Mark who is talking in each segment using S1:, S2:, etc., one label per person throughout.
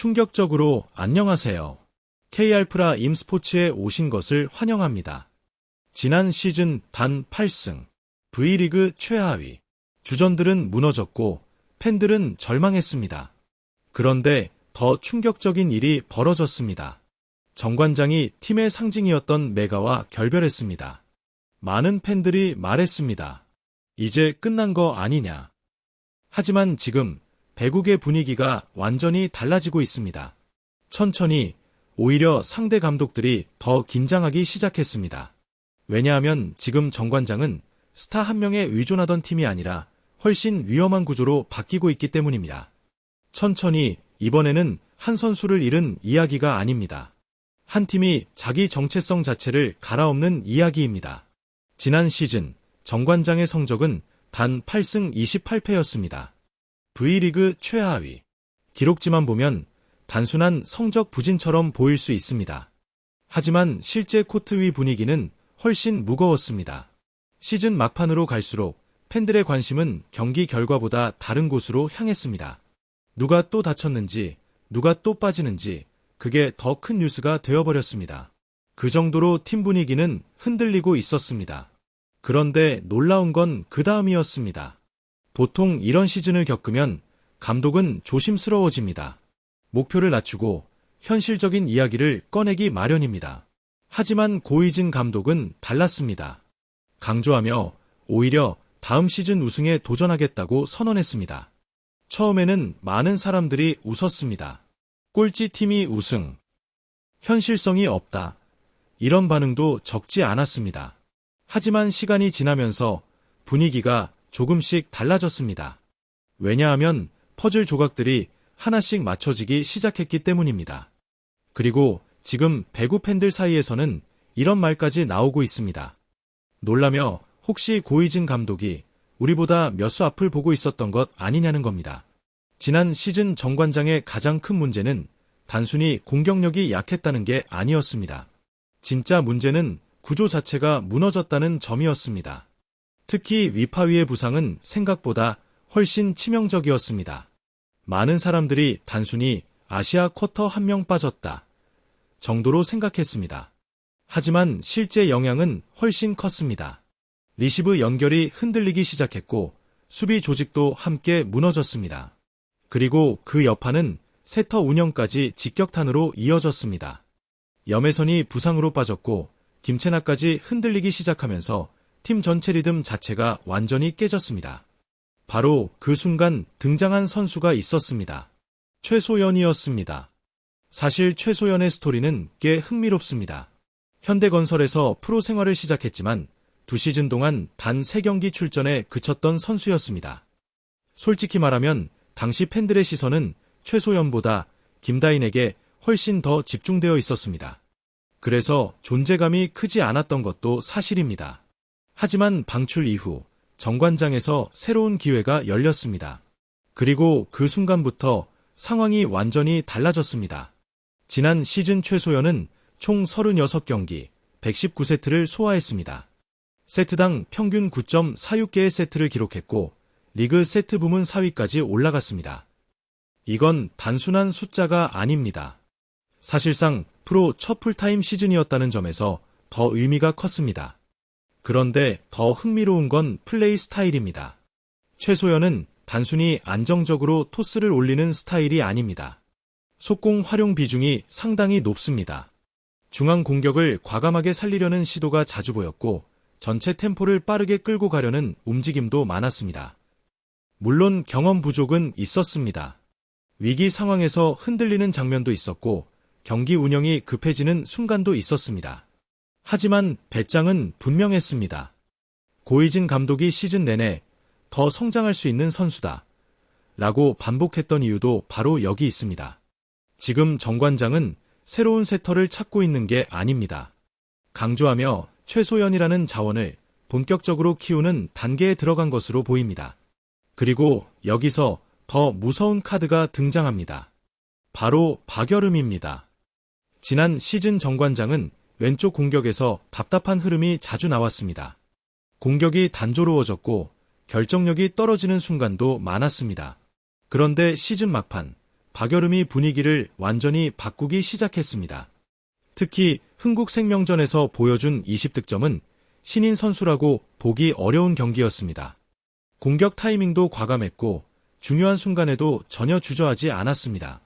S1: 충격적으로 안녕하세요. K알프라 임스포츠에 오신 것을 환영합니다. 지난 시즌 단 8승, V리그 최하위. 주전들은 무너졌고 팬들은 절망했습니다. 그런데 더 충격적인 일이 벌어졌습니다. 정관장이 팀의 상징이었던 메가와 결별했습니다. 많은 팬들이 말했습니다. 이제 끝난 거 아니냐. 하지만 지금 배국의 분위기가 완전히 달라지고 있습니다. 천천히 오히려 상대 감독들이 더 긴장하기 시작했습니다. 왜냐하면 지금 정관장은 스타 한 명에 의존하던 팀이 아니라 훨씬 위험한 구조로 바뀌고 있기 때문입니다. 천천히 이번에는 한 선수를 잃은 이야기가 아닙니다. 한 팀이 자기 정체성 자체를 갈아엎는 이야기입니다. 지난 시즌 정관장의 성적은 단 8승 28패였습니다. V리그 최하위. 기록지만 보면 단순한 성적 부진처럼 보일 수 있습니다. 하지만 실제 코트 위 분위기는 훨씬 무거웠습니다. 시즌 막판으로 갈수록 팬들의 관심은 경기 결과보다 다른 곳으로 향했습니다. 누가 또 다쳤는지, 누가 또 빠지는지, 그게 더 큰 뉴스가 되어버렸습니다. 그 정도로 팀 분위기는 흔들리고 있었습니다. 그런데 놀라운 건 그 다음이었습니다. 보통 이런 시즌을 겪으면 감독은 조심스러워집니다. 목표를 낮추고 현실적인 이야기를 꺼내기 마련입니다. 하지만 고이진 감독은 달랐습니다. 강조하며 오히려 다음 시즌 우승에 도전하겠다고 선언했습니다. 처음에는 많은 사람들이 웃었습니다. 꼴찌팀이 우승. 현실성이 없다. 이런 반응도 적지 않았습니다. 하지만 시간이 지나면서 분위기가 조금씩 달라졌습니다. 왜냐하면 퍼즐 조각들이 하나씩 맞춰지기 시작했기 때문입니다. 그리고 지금 배구 팬들 사이에서는 이런 말까지 나오고 있습니다. 놀라며 혹시 고이진 감독이 우리보다 몇 수 앞을 보고 있었던 것 아니냐는 겁니다. 지난 시즌 정관장의 가장 큰 문제는 단순히 공격력이 약했다는 게 아니었습니다. 진짜 문제는 구조 자체가 무너졌다는 점이었습니다. 특히 위파위의 부상은 생각보다 훨씬 치명적이었습니다. 많은 사람들이 단순히 아시아 쿼터 한 명 빠졌다 정도로 생각했습니다. 하지만 실제 영향은 훨씬 컸습니다. 리시브 연결이 흔들리기 시작했고 수비 조직도 함께 무너졌습니다. 그리고 그 여파는 세터 운영까지 직격탄으로 이어졌습니다. 염혜선이 부상으로 빠졌고 김채나까지 흔들리기 시작하면서 팀 전체 리듬 자체가 완전히 깨졌습니다. 바로 그 순간 등장한 선수가 있었습니다. 최소연이었습니다. 사실 최소연의 스토리는 꽤 흥미롭습니다. 현대건설에서 프로 생활을 시작했지만 2시즌 동안 단 3경기 출전에 그쳤던 선수였습니다. 솔직히 말하면 당시 팬들의 시선은 최소연보다 김다인에게 훨씬 더 집중되어 있었습니다. 그래서 존재감이 크지 않았던 것도 사실입니다. 하지만 방출 이후 정관장에서 새로운 기회가 열렸습니다. 그리고 그 순간부터 상황이 완전히 달라졌습니다. 지난 시즌 최소연은 총 36경기, 119세트를 소화했습니다. 세트당 평균 9.46개의 세트를 기록했고 리그 세트 부문 4위까지 올라갔습니다. 이건 단순한 숫자가 아닙니다. 사실상 프로 첫 풀타임 시즌이었다는 점에서 더 의미가 컸습니다. 그런데 더 흥미로운 건 플레이 스타일입니다. 최소연은 단순히 안정적으로 토스를 올리는 스타일이 아닙니다. 속공 활용 비중이 상당히 높습니다. 중앙 공격을 과감하게 살리려는 시도가 자주 보였고 전체 템포를 빠르게 끌고 가려는 움직임도 많았습니다. 물론 경험 부족은 있었습니다. 위기 상황에서 흔들리는 장면도 있었고 경기 운영이 급해지는 순간도 있었습니다. 하지만 배짱은 분명했습니다. 고이진 감독이 시즌 내내 더 성장할 수 있는 선수다 라고 반복했던 이유도 바로 여기 있습니다. 지금 정관장은 새로운 세터를 찾고 있는 게 아닙니다. 강조하며 최소연이라는 자원을 본격적으로 키우는 단계에 들어간 것으로 보입니다. 그리고 여기서 더 무서운 카드가 등장합니다. 바로 박여름입니다. 지난 시즌 정관장은 왼쪽 공격에서 답답한 흐름이 자주 나왔습니다. 공격이 단조로워졌고 결정력이 떨어지는 순간도 많았습니다. 그런데 시즌 막판 박여름이 분위기를 완전히 바꾸기 시작했습니다. 특히 흥국생명전에서 보여준 20득점은 신인 선수라고 보기 어려운 경기였습니다. 공격 타이밍도 과감했고 중요한 순간에도 전혀 주저하지 않았습니다.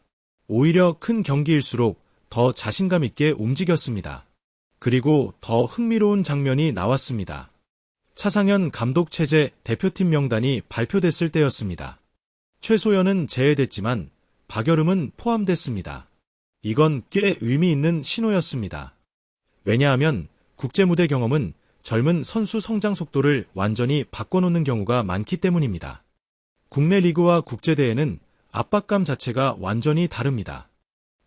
S1: 오히려 큰 경기일수록 더 자신감 있게 움직였습니다. 그리고 더 흥미로운 장면이 나왔습니다. 차상현 감독 체제 대표팀 명단이 발표됐을 때였습니다. 최소연은 제외됐지만 박여름은 포함됐습니다. 이건 꽤 의미 있는 신호였습니다. 왜냐하면 국제무대 경험은 젊은 선수 성장 속도를 완전히 바꿔놓는 경우가 많기 때문입니다. 국내 리그와 국제대회는 압박감 자체가 완전히 다릅니다.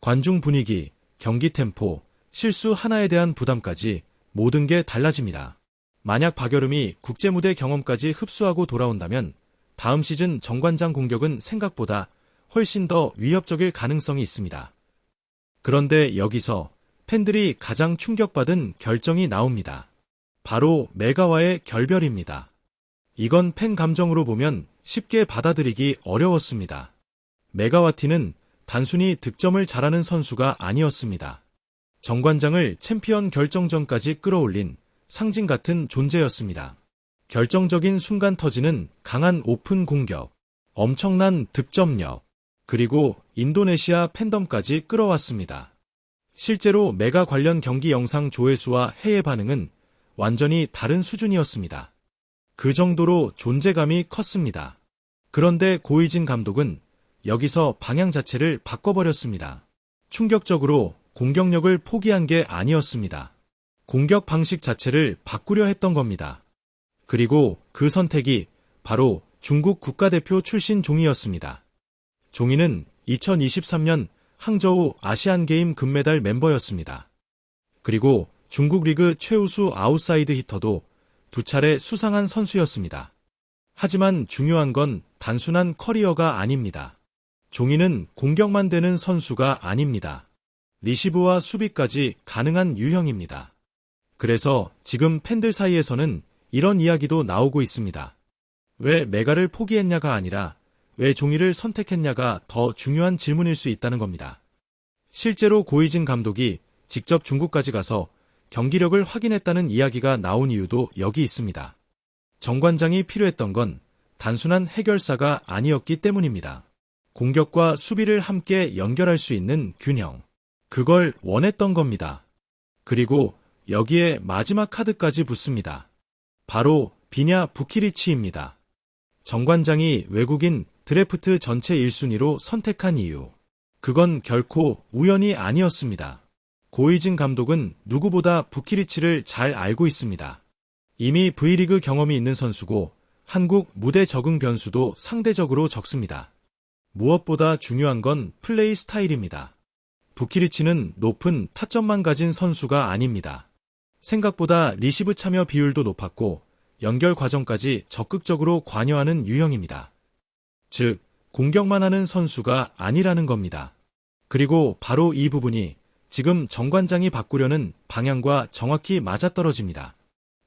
S1: 관중 분위기, 경기 템포, 실수 하나에 대한 부담까지 모든 게 달라집니다. 만약 박여름이 국제무대 경험까지 흡수하고 돌아온다면 다음 시즌 정관장 공격은 생각보다 훨씬 더 위협적일 가능성이 있습니다. 그런데 여기서 팬들이 가장 충격받은 결정이 나옵니다. 바로 메가와의 결별입니다. 이건 팬 감정으로 보면 쉽게 받아들이기 어려웠습니다. 메가와티는 단순히 득점을 잘하는 선수가 아니었습니다. 정관장을 챔피언 결정전까지 끌어올린 상징 같은 존재였습니다. 결정적인 순간 터지는 강한 오픈 공격, 엄청난 득점력, 그리고 인도네시아 팬덤까지 끌어왔습니다. 실제로 메가 관련 경기 영상 조회수와 해외 반응은 완전히 다른 수준이었습니다. 그 정도로 존재감이 컸습니다. 그런데 고이진 감독은 여기서 방향 자체를 바꿔버렸습니다. 충격적으로 공격력을 포기한 게 아니었습니다. 공격 방식 자체를 바꾸려 했던 겁니다. 그리고 그 선택이 바로 중국 국가대표 출신 종이였습니다. 종이는 2023년 항저우 아시안게임 금메달 멤버였습니다. 그리고 중국 리그 최우수 아웃사이드 히터도 2차례 수상한 선수였습니다. 하지만 중요한 건 단순한 커리어가 아닙니다. 종이는 공격만 되는 선수가 아닙니다. 리시브와 수비까지 가능한 유형입니다. 그래서 지금 팬들 사이에서는 이런 이야기도 나오고 있습니다. 왜 메가를 포기했냐가 아니라 왜 종이를 선택했냐가 더 중요한 질문일 수 있다는 겁니다. 실제로 고이진 감독이 직접 중국까지 가서 경기력을 확인했다는 이야기가 나온 이유도 여기 있습니다. 정관장이 필요했던 건 단순한 해결사가 아니었기 때문입니다. 공격과 수비를 함께 연결할 수 있는 균형. 그걸 원했던 겁니다. 그리고 여기에 마지막 카드까지 붙습니다. 바로 비냐 부키리치입니다. 정관장이 외국인 드래프트 전체 1순위로 선택한 이유. 그건 결코 우연이 아니었습니다. 고이진 감독은 누구보다 부키리치를 잘 알고 있습니다. 이미 V리그 경험이 있는 선수고 한국 무대 적응 변수도 상대적으로 적습니다. 무엇보다 중요한 건 플레이 스타일입니다. 부키리치는 높은 타점만 가진 선수가 아닙니다. 생각보다 리시브 참여 비율도 높았고 연결 과정까지 적극적으로 관여하는 유형입니다. 즉, 공격만 하는 선수가 아니라는 겁니다. 그리고 바로 이 부분이 지금 정관장이 바꾸려는 방향과 정확히 맞아떨어집니다.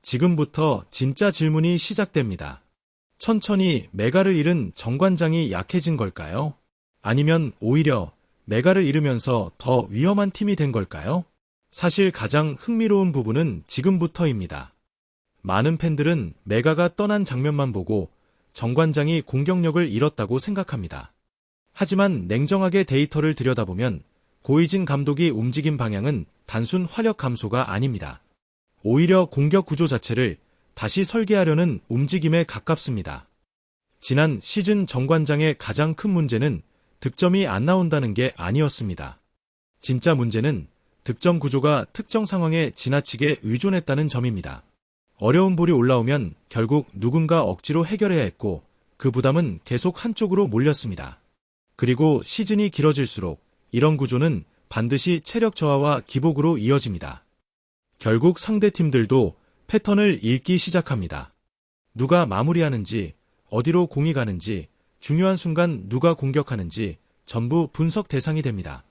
S1: 지금부터 진짜 질문이 시작됩니다. 천천히 메가를 잃은 정관장이 약해진 걸까요? 아니면 오히려 메가를 잃으면서 더 위험한 팀이 된 걸까요? 사실 가장 흥미로운 부분은 지금부터입니다. 많은 팬들은 메가가 떠난 장면만 보고 정관장이 공격력을 잃었다고 생각합니다. 하지만 냉정하게 데이터를 들여다보면 고이진 감독이 움직인 방향은 단순 화력 감소가 아닙니다. 오히려 공격 구조 자체를 다시 설계하려는 움직임에 가깝습니다. 지난 시즌 정관장의 가장 큰 문제는 득점이 안 나온다는 게 아니었습니다. 진짜 문제는 득점 구조가 특정 상황에 지나치게 의존했다는 점입니다. 어려운 볼이 올라오면 결국 누군가 억지로 해결해야 했고 그 부담은 계속 한쪽으로 몰렸습니다. 그리고 시즌이 길어질수록 이런 구조는 반드시 체력 저하와 기복으로 이어집니다. 결국 상대 팀들도 패턴을 읽기 시작합니다. 누가 마무리하는지, 어디로 공이 가는지, 중요한 순간 누가 공격하는지 전부 분석 대상이 됩니다.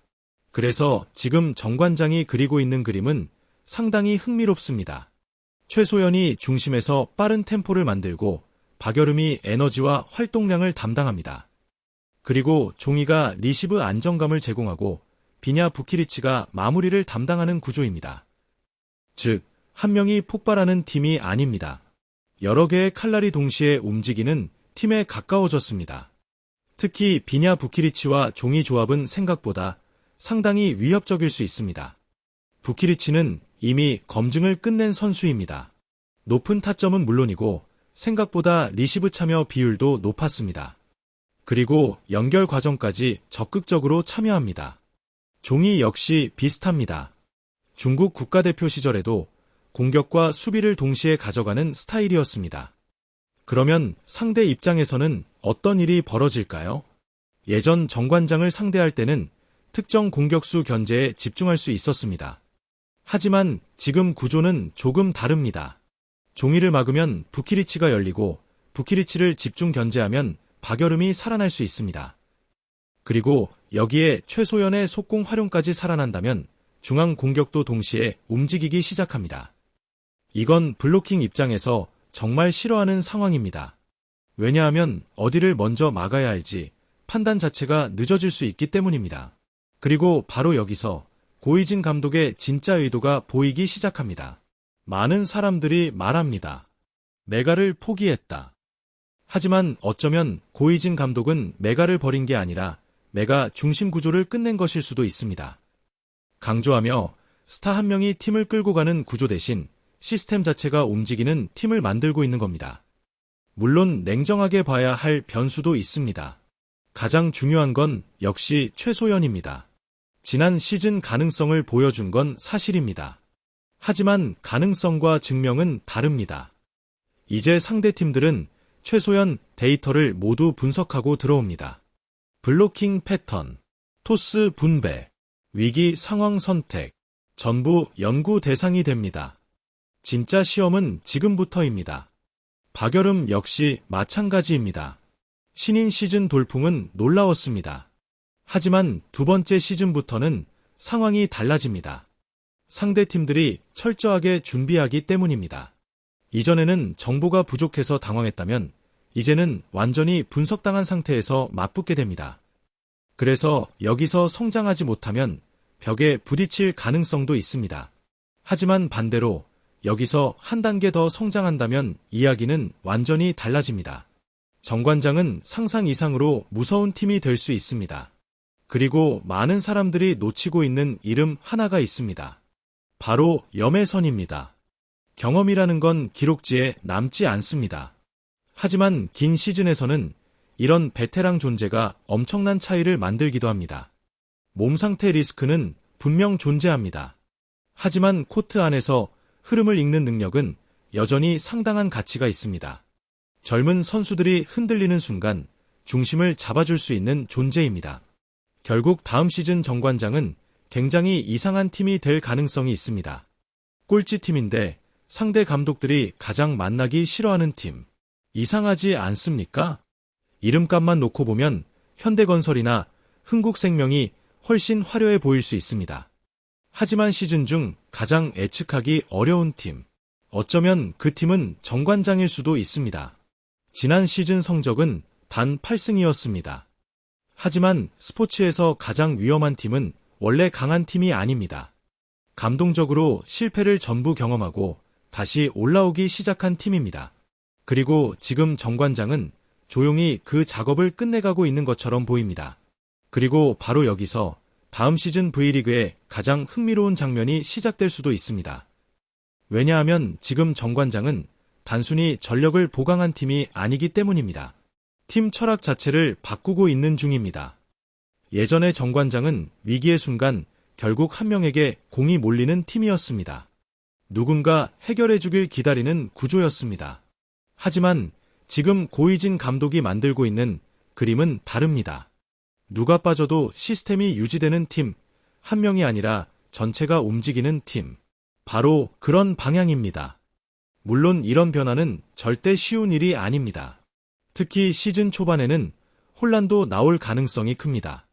S1: 그래서 지금 정관장이 그리고 있는 그림은 상당히 흥미롭습니다. 최소연이 중심에서 빠른 템포를 만들고 박여름이 에너지와 활동량을 담당합니다. 그리고 종이가 리시브 안정감을 제공하고 비냐 부키리치가 마무리를 담당하는 구조입니다. 즉, 한 명이 폭발하는 팀이 아닙니다. 여러 개의 칼날이 동시에 움직이는 팀에 가까워졌습니다. 특히 비냐 부키리치와 종이 조합은 생각보다 상당히 위협적일 수 있습니다. 부키리치는 이미 검증을 끝낸 선수입니다. 높은 타점은 물론이고 생각보다 리시브 참여 비율도 높았습니다. 그리고 연결 과정까지 적극적으로 참여합니다. 종이 역시 비슷합니다. 중국 국가대표 시절에도 공격과 수비를 동시에 가져가는 스타일이었습니다. 그러면 상대 입장에서는 어떤 일이 벌어질까요? 예전 정관장을 상대할 때는 특정 공격수 견제에 집중할 수 있었습니다. 하지만 지금 구조는 조금 다릅니다. 종이를 막으면 부키리치가 열리고 부키리치를 집중 견제하면 박여름이 살아날 수 있습니다. 그리고 여기에 최소연의 속공 활용까지 살아난다면 중앙 공격도 동시에 움직이기 시작합니다. 이건 블로킹 입장에서 정말 싫어하는 상황입니다. 왜냐하면 어디를 먼저 막아야 할지 판단 자체가 늦어질 수 있기 때문입니다. 그리고 바로 여기서 고이진 감독의 진짜 의도가 보이기 시작합니다. 많은 사람들이 말합니다. 메가를 포기했다. 하지만 어쩌면 고이진 감독은 메가를 버린 게 아니라 메가 중심 구조를 끝낸 것일 수도 있습니다. 강조하며 스타 한 명이 팀을 끌고 가는 구조 대신 시스템 자체가 움직이는 팀을 만들고 있는 겁니다. 물론 냉정하게 봐야 할 변수도 있습니다. 가장 중요한 건 역시 최소연입니다. 지난 시즌 가능성을 보여준 건 사실입니다. 하지만 가능성과 증명은 다릅니다. 이제 상대팀들은 최소연 데이터를 모두 분석하고 들어옵니다. 블로킹 패턴, 토스 분배, 위기 상황 선택, 전부 연구 대상이 됩니다. 진짜 시험은 지금부터입니다. 박여름 역시 마찬가지입니다. 신인 시즌 돌풍은 놀라웠습니다. 하지만 두 번째 시즌부터는 상황이 달라집니다. 상대팀들이 철저하게 준비하기 때문입니다. 이전에는 정보가 부족해서 당황했다면 이제는 완전히 분석당한 상태에서 맞붙게 됩니다. 그래서 여기서 성장하지 못하면 벽에 부딪힐 가능성도 있습니다. 하지만 반대로 여기서 한 단계 더 성장한다면 이야기는 완전히 달라집니다. 정관장은 상상 이상으로 무서운 팀이 될 수 있습니다. 그리고 많은 사람들이 놓치고 있는 이름 하나가 있습니다. 바로 염혜선입니다. 경험이라는 건 기록지에 남지 않습니다. 하지만 긴 시즌에서는 이런 베테랑 존재가 엄청난 차이를 만들기도 합니다. 몸 상태 리스크는 분명 존재합니다. 하지만 코트 안에서 흐름을 읽는 능력은 여전히 상당한 가치가 있습니다. 젊은 선수들이 흔들리는 순간 중심을 잡아줄 수 있는 존재입니다. 결국 다음 시즌 정관장은 굉장히 이상한 팀이 될 가능성이 있습니다. 꼴찌팀인데 상대 감독들이 가장 만나기 싫어하는 팀. 이상하지 않습니까? 이름값만 놓고 보면 현대건설이나 흥국생명이 훨씬 화려해 보일 수 있습니다. 하지만 시즌 중 가장 예측하기 어려운 팀. 어쩌면 그 팀은 정관장일 수도 있습니다. 지난 시즌 성적은 단 8승이었습니다. 하지만 스포츠에서 가장 위험한 팀은 원래 강한 팀이 아닙니다. 감동적으로 실패를 전부 경험하고 다시 올라오기 시작한 팀입니다. 그리고 지금 정관장은 조용히 그 작업을 끝내가고 있는 것처럼 보입니다. 그리고 바로 여기서 다음 시즌 V리그의 가장 흥미로운 장면이 시작될 수도 있습니다. 왜냐하면 지금 정관장은 단순히 전력을 보강한 팀이 아니기 때문입니다. 팀 철학 자체를 바꾸고 있는 중입니다. 예전의 정관장은 위기의 순간 결국 한 명에게 공이 몰리는 팀이었습니다. 누군가 해결해주길 기다리는 구조였습니다. 하지만 지금 고이진 감독이 만들고 있는 그림은 다릅니다. 누가 빠져도 시스템이 유지되는 팀, 한 명이 아니라 전체가 움직이는 팀. 바로 그런 방향입니다. 물론 이런 변화는 절대 쉬운 일이 아닙니다. 특히 시즌 초반에는 혼란도 나올 가능성이 큽니다.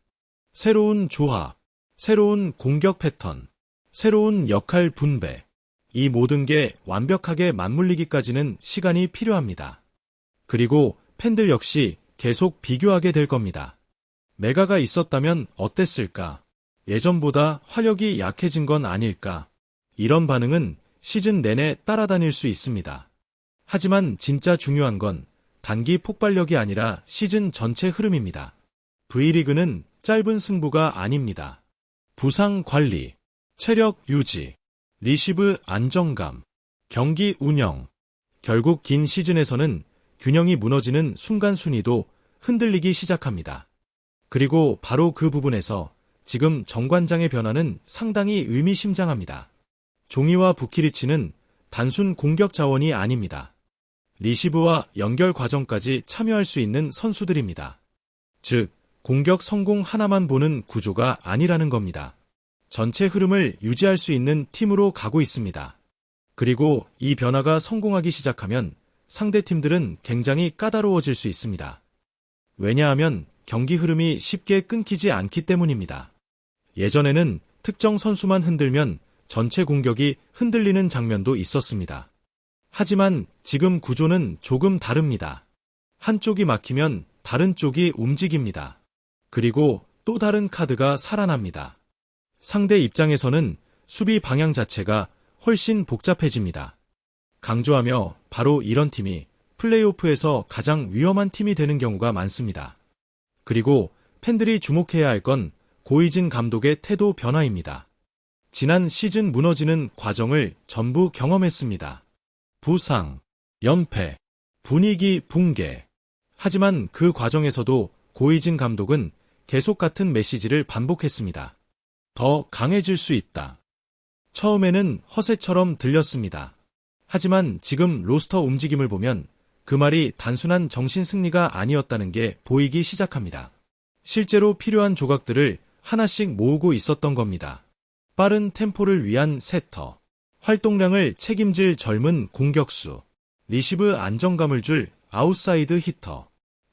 S1: 새로운 조합, 새로운 공격 패턴, 새로운 역할 분배. 이 모든 게 완벽하게 맞물리기까지는 시간이 필요합니다. 그리고 팬들 역시 계속 비교하게 될 겁니다. 메가가 있었다면 어땠을까? 예전보다 화력이 약해진 건 아닐까? 이런 반응은 시즌 내내 따라다닐 수 있습니다. 하지만 진짜 중요한 건 단기 폭발력이 아니라 시즌 전체 흐름입니다. V리그는 짧은 승부가 아닙니다. 부상 관리, 체력 유지, 리시브 안정감, 경기 운영. 결국 긴 시즌에서는 균형이 무너지는 순간순위도 흔들리기 시작합니다. 그리고 바로 그 부분에서 지금 정관장의 변화는 상당히 의미심장합니다. 종이와 부키리치는 단순 공격 자원이 아닙니다. 리시브와 연결 과정까지 참여할 수 있는 선수들입니다. 즉, 공격 성공 하나만 보는 구조가 아니라는 겁니다. 전체 흐름을 유지할 수 있는 팀으로 가고 있습니다. 그리고 이 변화가 성공하기 시작하면 상대 팀들은 굉장히 까다로워질 수 있습니다. 왜냐하면 경기 흐름이 쉽게 끊기지 않기 때문입니다. 예전에는 특정 선수만 흔들면 전체 공격이 흔들리는 장면도 있었습니다. 하지만 지금 구조는 조금 다릅니다. 한쪽이 막히면 다른 쪽이 움직입니다. 그리고 또 다른 카드가 살아납니다. 상대 입장에서는 수비 방향 자체가 훨씬 복잡해집니다. 강조하며 바로 이런 팀이 플레이오프에서 가장 위험한 팀이 되는 경우가 많습니다. 그리고 팬들이 주목해야 할 건 고이진 감독의 태도 변화입니다. 지난 시즌 무너지는 과정을 전부 경험했습니다. 부상, 연패, 분위기 붕괴. 하지만 그 과정에서도 고이진 감독은 계속 같은 메시지를 반복했습니다. 더 강해질 수 있다. 처음에는 허세처럼 들렸습니다. 하지만 지금 로스터 움직임을 보면 그 말이 단순한 정신 승리가 아니었다는 게 보이기 시작합니다. 실제로 필요한 조각들을 하나씩 모으고 있었던 겁니다. 빠른 템포를 위한 세터, 활동량을 책임질 젊은 공격수, 리시브 안정감을 줄 아웃사이드 히터,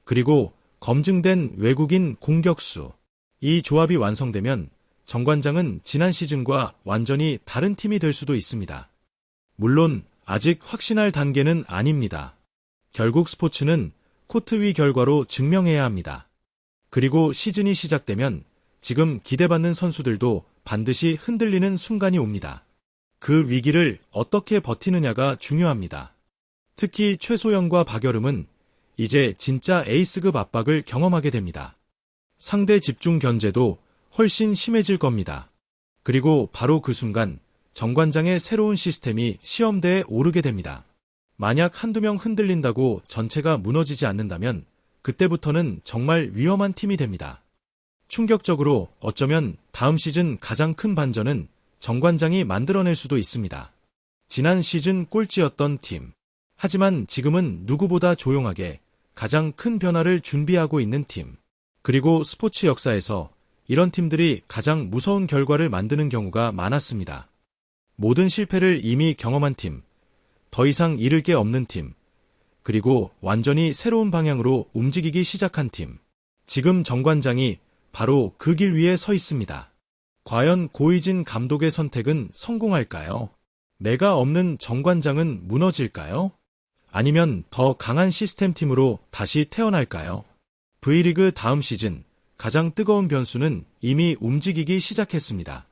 S1: 그리고 검증된 외국인 공격수. 이 조합이 완성되면 정관장은 지난 시즌과 완전히 다른 팀이 될 수도 있습니다. 물론 아직 확신할 단계는 아닙니다. 결국 스포츠는 코트 위 결과로 증명해야 합니다. 그리고 시즌이 시작되면 지금 기대받는 선수들도 반드시 흔들리는 순간이 옵니다. 그 위기를 어떻게 버티느냐가 중요합니다. 특히 최소영과 박여름은 이제 진짜 에이스급 압박을 경험하게 됩니다. 상대 집중 견제도 훨씬 심해질 겁니다. 그리고 바로 그 순간 정관장의 새로운 시스템이 시험대에 오르게 됩니다. 만약 한두 명 흔들린다고 전체가 무너지지 않는다면 그때부터는 정말 위험한 팀이 됩니다. 충격적으로 어쩌면 다음 시즌 가장 큰 반전은 정관장이 만들어낼 수도 있습니다. 지난 시즌 꼴찌였던 팀. 하지만 지금은 누구보다 조용하게 가장 큰 변화를 준비하고 있는 팀. 그리고 스포츠 역사에서 이런 팀들이 가장 무서운 결과를 만드는 경우가 많았습니다. 모든 실패를 이미 경험한 팀, 더 이상 잃을 게 없는 팀, 그리고 완전히 새로운 방향으로 움직이기 시작한 팀. 지금 정관장이 바로 그 길 위에 서 있습니다. 과연 고이진 감독의 선택은 성공할까요? 메가 없는 정관장은 무너질까요? 아니면 더 강한 시스템 팀으로 다시 태어날까요? V리그 다음 시즌 가장 뜨거운 변수는 이미 움직이기 시작했습니다.